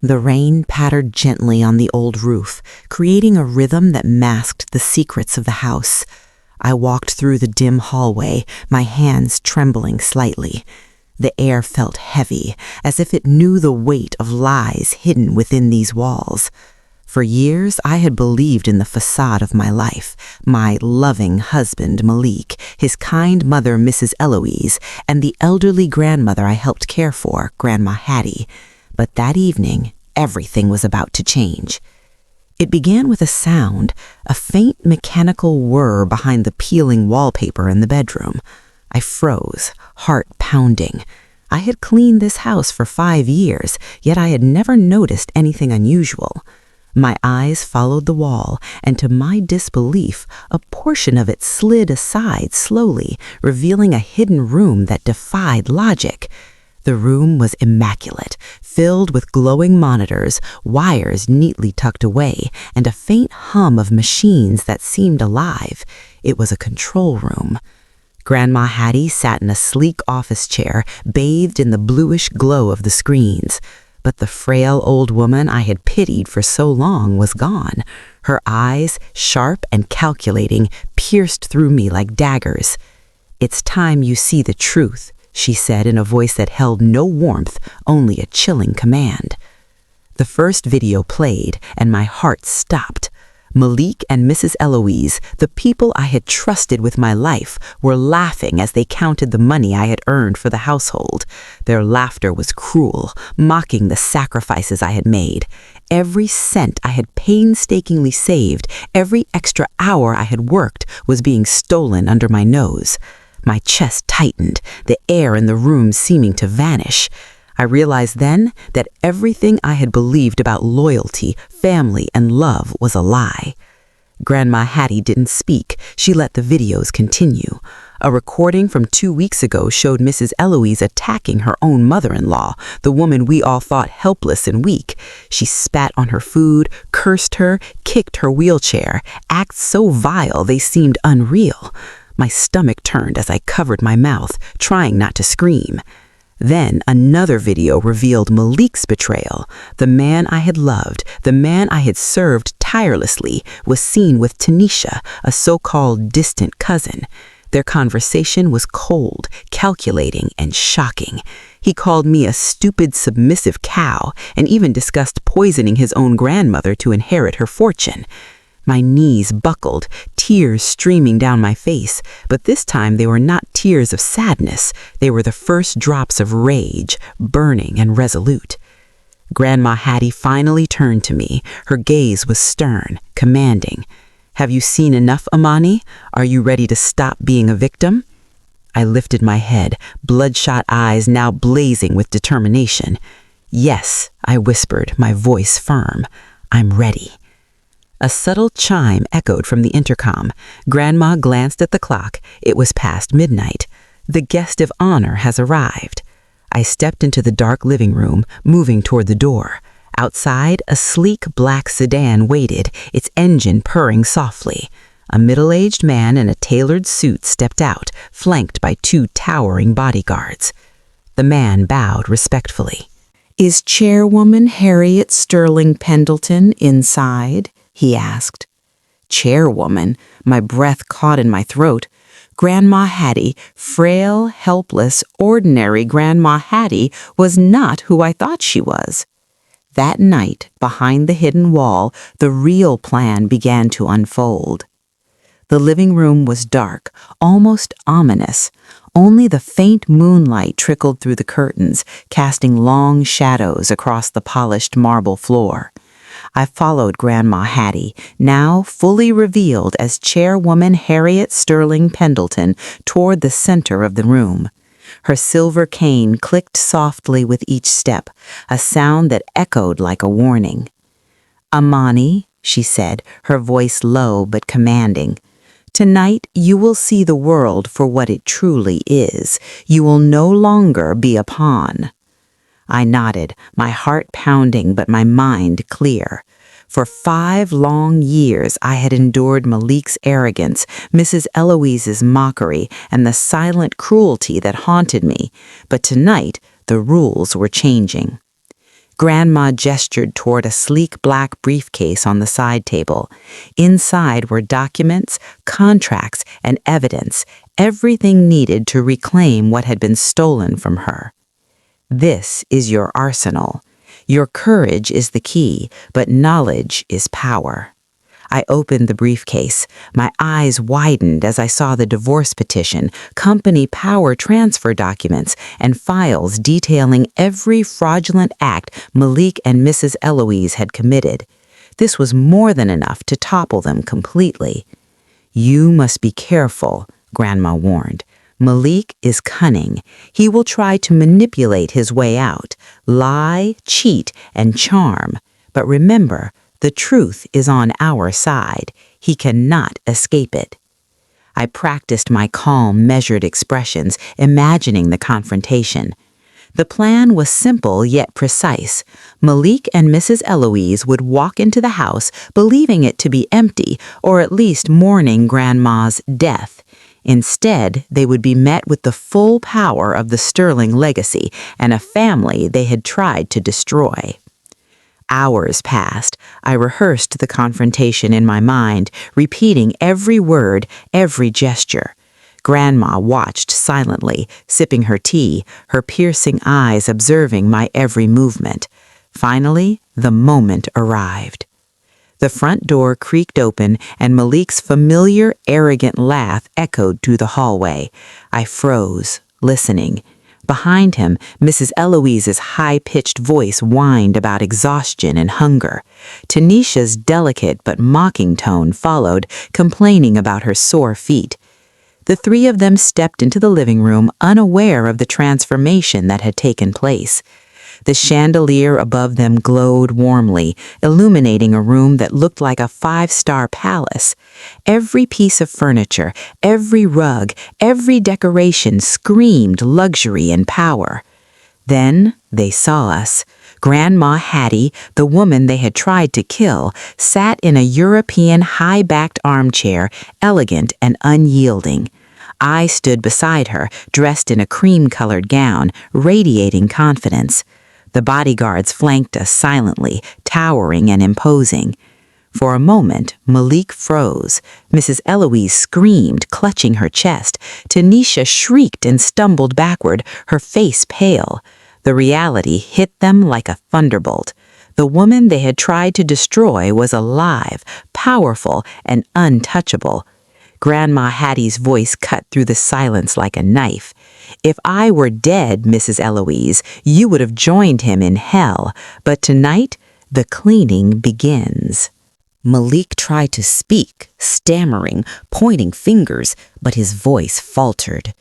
The rain pattered gently on the old roof, creating a rhythm that masked the secrets of the house. I walked through the dim hallway, my hands trembling slightly. The air felt heavy, as if it knew the weight of lies hidden within these walls. For years, I had believed in the facade of my life, my loving husband, Malik, his kind mother, Mrs. Eloise, and the elderly grandmother I helped care for, Grandma Hattie. But that evening, everything was about to change. It began with a sound, a faint mechanical whir behind the peeling wallpaper in the bedroom. I froze, heart pounding. I had cleaned this house for 5 years, yet I had never noticed anything unusual. My eyes followed the wall, and to my disbelief, a portion of it slid aside slowly, revealing a hidden room that defied logic. The room was immaculate, filled with glowing monitors, wires neatly tucked away, and a faint hum of machines that seemed alive. It was a control room. Grandma Hattie sat in a sleek office chair, bathed in the bluish glow of the screens. But the frail old woman I had pitied for so long was gone. Her eyes, sharp and calculating, pierced through me like daggers. "It's time you see the truth," she said in a voice that held no warmth, only a chilling command. The first video played, and my heart stopped. Malik and Mrs. Eloise, the people I had trusted with my life, were laughing as they counted the money I had earned for the household. Their laughter was cruel, mocking the sacrifices I had made. Every cent I had painstakingly saved, every extra hour I had worked, was being stolen under my nose. My chest tightened, the air in the room seeming to vanish. I realized then that everything I had believed about loyalty, family, and love was a lie. Grandma Hattie didn't speak. She let the videos continue. A recording from 2 weeks ago showed Mrs. Eloise attacking her own mother-in-law, the woman we all thought helpless and weak. She spat on her food, cursed her, kicked her wheelchair, acts so vile they seemed unreal. My stomach turned as I covered my mouth, trying not to scream. Then another video revealed Malik's betrayal. The man I had loved, the man I had served tirelessly, was seen with Tanisha, a so-called distant cousin. Their conversation was cold, calculating, and shocking. He called me a stupid, submissive cow, and even discussed poisoning his own grandmother to inherit her fortune. My knees buckled, tears streaming down my face, but this time they were not tears of sadness. They were the first drops of rage, burning and resolute. Grandma Hattie finally turned to me. Her gaze was stern, commanding. "Have you seen enough, Amani? Are you ready to stop being a victim?" I lifted my head, bloodshot eyes now blazing with determination. "Yes," I whispered, my voice firm. "I'm ready." A subtle chime echoed from the intercom. Grandma glanced at the clock. It was past midnight. "The guest of honor has arrived." I stepped into the dark living room, moving toward the door. Outside, a sleek black sedan waited, its engine purring softly. A middle-aged man in a tailored suit stepped out, flanked by 2 towering bodyguards. The man bowed respectfully. "Is Chairwoman Harriet Sterling Pendleton inside?" he asked. Chairwoman, my breath caught in my throat. Grandma Hattie, frail, helpless, ordinary Grandma Hattie, was not who I thought she was. That night, behind the hidden wall, the real plan began to unfold. The living room was dark, almost ominous. Only the faint moonlight trickled through the curtains, casting long shadows across the polished marble floor. I followed Grandma Hattie, now fully revealed as Chairwoman Harriet Sterling Pendleton, toward the center of the room. Her silver cane clicked softly with each step, a sound that echoed like a warning. "Amani," she said, her voice low but commanding, "tonight you will see the world for what it truly is. You will no longer be a pawn." I nodded, my heart pounding but my mind clear. For 5 long years I had endured Malik's arrogance, Mrs. Eloise's mockery, and the silent cruelty that haunted me, but tonight the rules were changing. Grandma gestured toward a sleek black briefcase on the side table. Inside were documents, contracts, and evidence, everything needed to reclaim what had been stolen from her. This is your arsenal. Your courage is the key, but knowledge is power. I opened the briefcase. My eyes widened as I saw the divorce petition, company power transfer documents, and files detailing every fraudulent act Malik and Mrs. Eloise had committed. This was more than enough to topple them completely. You must be careful, Grandma warned. Malik is cunning. He will try to manipulate his way out, lie, cheat, and charm. But remember, the truth is on our side. He cannot escape it. I practiced my calm, measured expressions, imagining the confrontation. The plan was simple yet precise. Malik and Mrs. Eloise would walk into the house believing it to be empty, or at least mourning Grandma's death. Instead, they would be met with the full power of the Sterling legacy and a family they had tried to destroy. Hours passed. I rehearsed the confrontation in my mind, repeating every word, every gesture. Grandma watched silently, sipping her tea, her piercing eyes observing my every movement. Finally, the moment arrived. The front door creaked open, and Malik's familiar, arrogant laugh echoed through the hallway. I froze, listening. Behind him, Mrs. Eloise's high-pitched voice whined about exhaustion and hunger. Tanisha's delicate but mocking tone followed, complaining about her sore feet. The three of them stepped into the living room, unaware of the transformation that had taken place. The chandelier above them glowed warmly, illuminating a room that looked like a five-star palace. Every piece of furniture, every rug, every decoration screamed luxury and power. Then they saw us. Grandma Hattie, the woman they had tried to kill, sat in a European high-backed armchair, elegant and unyielding. I stood beside her, dressed in a cream-colored gown, radiating confidence. The bodyguards flanked us silently, towering and imposing. For a moment, Malik froze. Mrs. Eloise screamed, clutching her chest. Tanisha shrieked and stumbled backward, her face pale. The reality hit them like a thunderbolt. The woman they had tried to destroy was alive, powerful, and untouchable. Grandma Hattie's voice cut through the silence like a knife. If I were dead, Mrs. Eloise, you would have joined him in hell. But tonight, the cleaning begins. Malik tried to speak, stammering, pointing fingers, but his voice faltered.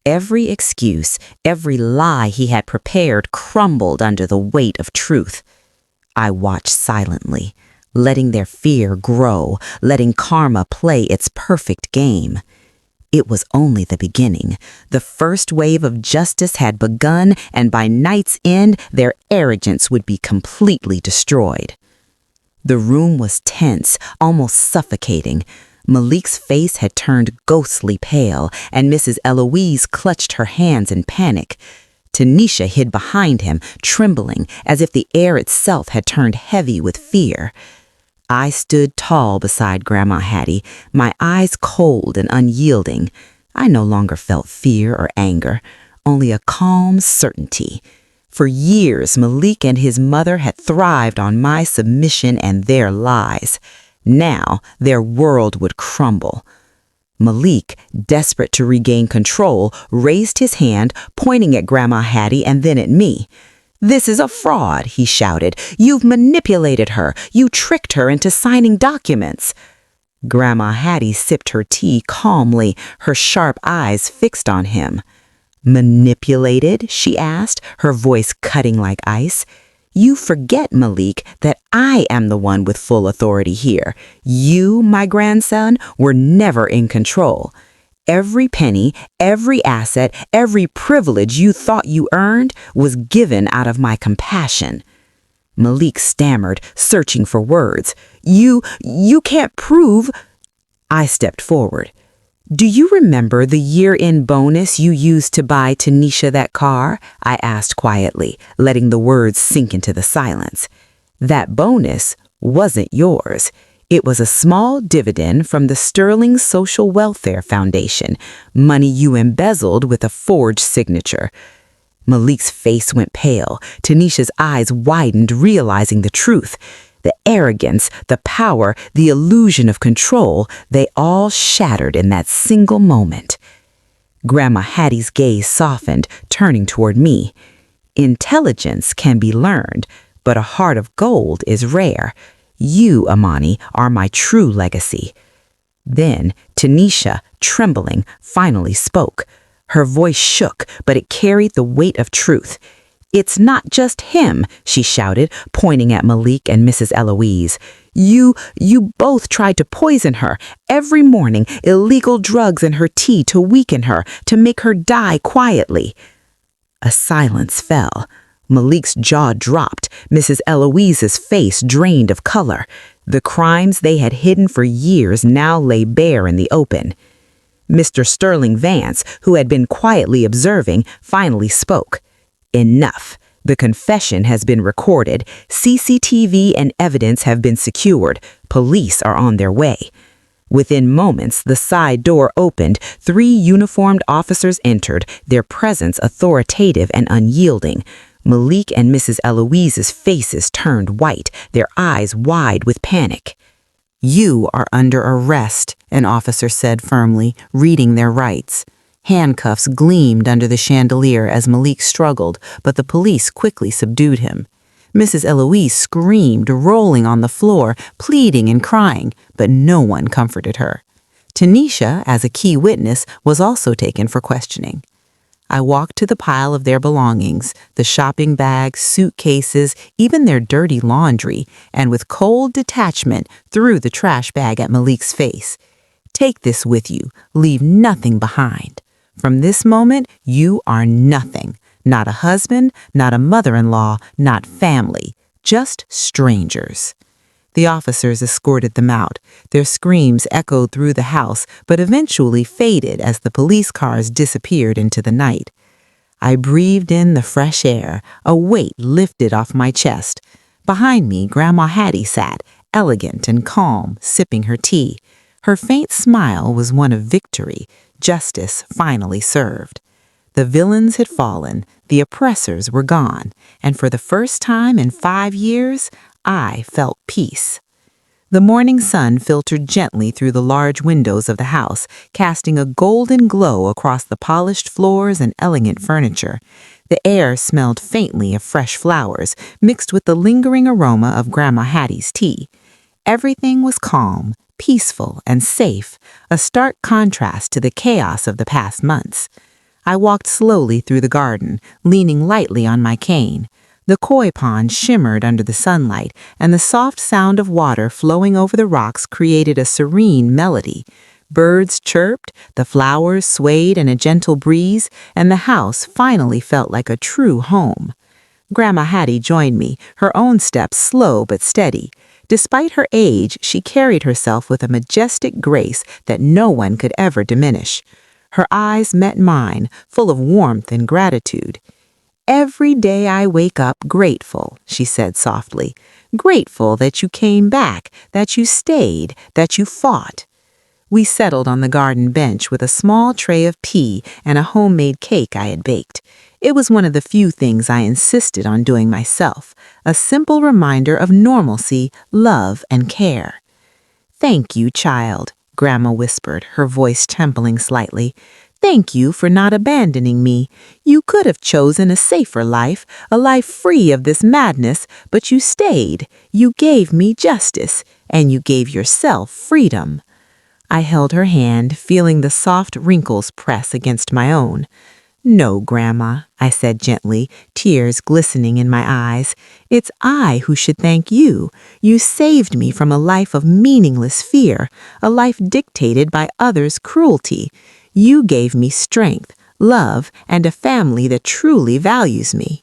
Every excuse, every lie he had prepared crumbled under the weight of truth. I watched silently, letting their fear grow, letting karma play its perfect game. It was only the beginning. The first wave of justice had begun, and by night's end, their arrogance would be completely destroyed. The room was tense, almost suffocating. Malik's face had turned ghostly pale, and Mrs. Eloise clutched her hands in panic. Tanisha hid behind him, trembling, as if the air itself had turned heavy with fear. I stood tall beside Grandma Hattie, my eyes cold and unyielding. I no longer felt fear or anger, only a calm certainty. For years, Malik and his mother had thrived on my submission and their lies. Now, their world would crumble. Malik, desperate to regain control, raised his hand, pointing at Grandma Hattie and then at me. "This is a fraud," he shouted. "You've manipulated her. You tricked her into signing documents." Grandma Hattie sipped her tea calmly, her sharp eyes fixed on him. "Manipulated?" she asked, her voice cutting like ice. "You forget, Malik, that I am the one with full authority here. You, my grandson, were never in control. Every penny, every asset, every privilege you thought you earned was given out of my compassion." Malik stammered, searching for words. You can't prove." I stepped forward. Do you remember the year-end bonus you used to buy Tanisha that car? I asked quietly, letting the words sink into the silence. That bonus wasn't yours. It was a small dividend from the Sterling Social Welfare Foundation, money you embezzled with a forged signature. Malik's face went pale. Tanisha's eyes widened, realizing the truth. The arrogance, the power, the illusion of control, they all shattered in that single moment. Grandma Hattie's gaze softened, turning toward me. Intelligence can be learned, but a heart of gold is rare. You, Amani, are my true legacy. Then Tanisha, trembling, finally spoke. Her voice shook, but it carried the weight of truth. "It's not just him," she shouted, pointing at Malik and Mrs. Eloise. You both tried to poison her. Every morning, illegal drugs in her tea to weaken her, to make her die quietly." A silence fell. Malik's jaw dropped. Mrs. Eloise's face drained of color. The crimes they had hidden for years now lay bare in the open. Mr. Sterling Vance, who had been quietly observing, finally spoke. "Enough. The confession has been recorded. CCTV and evidence have been secured. Police are on their way." Within moments, the side door opened. 3 uniformed officers entered, their presence authoritative and unyielding. Malik and Mrs. Eloise's faces turned white, their eyes wide with panic. "You are under arrest," an officer said firmly, reading their rights. Handcuffs gleamed under the chandelier as Malik struggled, but the police quickly subdued him. Mrs. Eloise screamed, rolling on the floor, pleading and crying, but no one comforted her. Tanisha, as a key witness, was also taken for questioning. I walked to the pile of their belongings, the shopping bags, suitcases, even their dirty laundry, and with cold detachment threw the trash bag at Malik's face. "Take this with you. Leave nothing behind. From this moment, you are nothing. Not a husband, not a mother-in-law, not family, just strangers." The officers escorted them out. Their screams echoed through the house, but eventually faded as the police cars disappeared into the night. I breathed in the fresh air, a weight lifted off my chest. Behind me, Grandma Hattie sat, elegant and calm, sipping her tea. Her faint smile was one of victory, justice finally served. The villains had fallen, the oppressors were gone, and for the first time in 5 years, I felt peace. The morning sun filtered gently through the large windows of the house, casting a golden glow across the polished floors and elegant furniture. The air smelled faintly of fresh flowers, mixed with the lingering aroma of Grandma Hattie's tea. Everything was calm, peaceful, and safe, a stark contrast to the chaos of the past months. I walked slowly through the garden, leaning lightly on my cane. The koi pond shimmered under the sunlight, and the soft sound of water flowing over the rocks created a serene melody. Birds chirped, the flowers swayed in a gentle breeze, and the house finally felt like a true home. Grandma Hattie joined me, her own steps slow but steady. Despite her age, she carried herself with a majestic grace that no one could ever diminish. Her eyes met mine, full of warmth and gratitude. "Every day I wake up grateful," she said softly. "Grateful that you came back, that you stayed, that you fought." We settled on the garden bench with a small tray of tea and a homemade cake I had baked. It was one of the few things I insisted on doing myself, a simple reminder of normalcy, love, and care. "Thank you, child," Grandma whispered, her voice trembling slightly. "Thank you for not abandoning me. You could have chosen a safer life, a life free of this madness, but you stayed. You gave me justice, and you gave yourself freedom." I held her hand, feeling the soft wrinkles press against my own. "No, Grandma," I said gently, tears glistening in my eyes. "It's I who should thank you. You saved me from a life of meaningless fear, a life dictated by others' cruelty. You gave me strength, love, and a family that truly values me."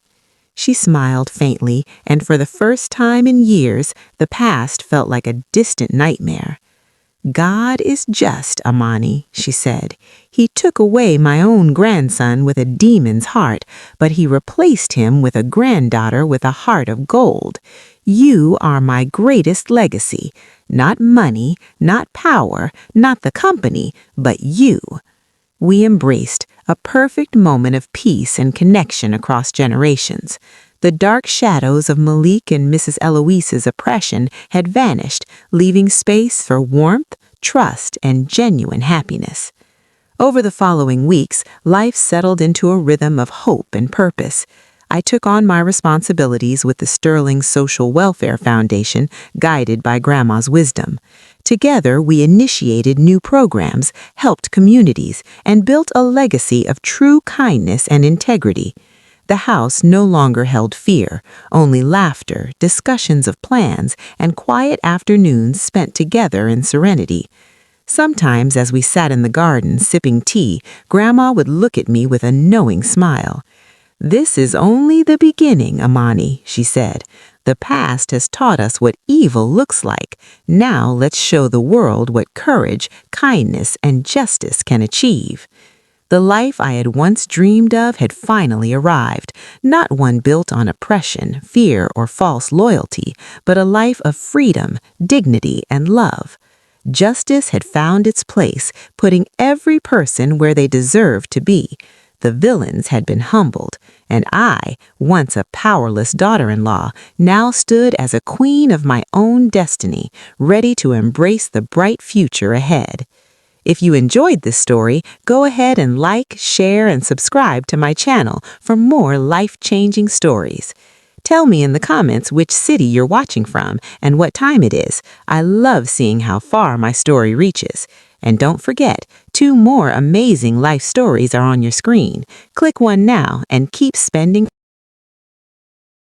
She smiled faintly, and for the first time in years, the past felt like a distant nightmare. God is just, Amani, she said. He took away my own grandson with a demon's heart, but he replaced him with a granddaughter with a heart of gold. You are my greatest legacy. Not money, not power, not the company, but you. We embraced a perfect moment of peace and connection across generations. The dark shadows of Malik and Mrs. Eloise's oppression had vanished, leaving space for warmth, trust, and genuine happiness. Over the following weeks, life settled into a rhythm of hope and purpose. I took on my responsibilities with the Sterling Social Welfare Foundation, guided by Grandma's wisdom. Together, we initiated new programs, helped communities, and built a legacy of true kindness and integrity. The house no longer held fear, only laughter, discussions of plans, and quiet afternoons spent together in serenity. Sometimes, as we sat in the garden sipping tea, Grandma would look at me with a knowing smile. "This is only the beginning, Amani," she said. "The past has taught us what evil looks like. Now let's show the world what courage, kindness, and justice can achieve." The life I had once dreamed of had finally arrived, not one built on oppression, fear, or false loyalty, but a life of freedom, dignity, and love. Justice had found its place, putting every person where they deserved to be. The villains had been humbled, and I, once a powerless daughter-in-law, now stood as a queen of my own destiny, ready to embrace the bright future ahead. If you enjoyed this story, go ahead and like, share, and subscribe to my channel for more life-changing stories. Tell me in the comments which city you're watching from and what time it is. I love seeing how far my story reaches. And don't forget, 2 more amazing life stories are on your screen. Click one now and keep spending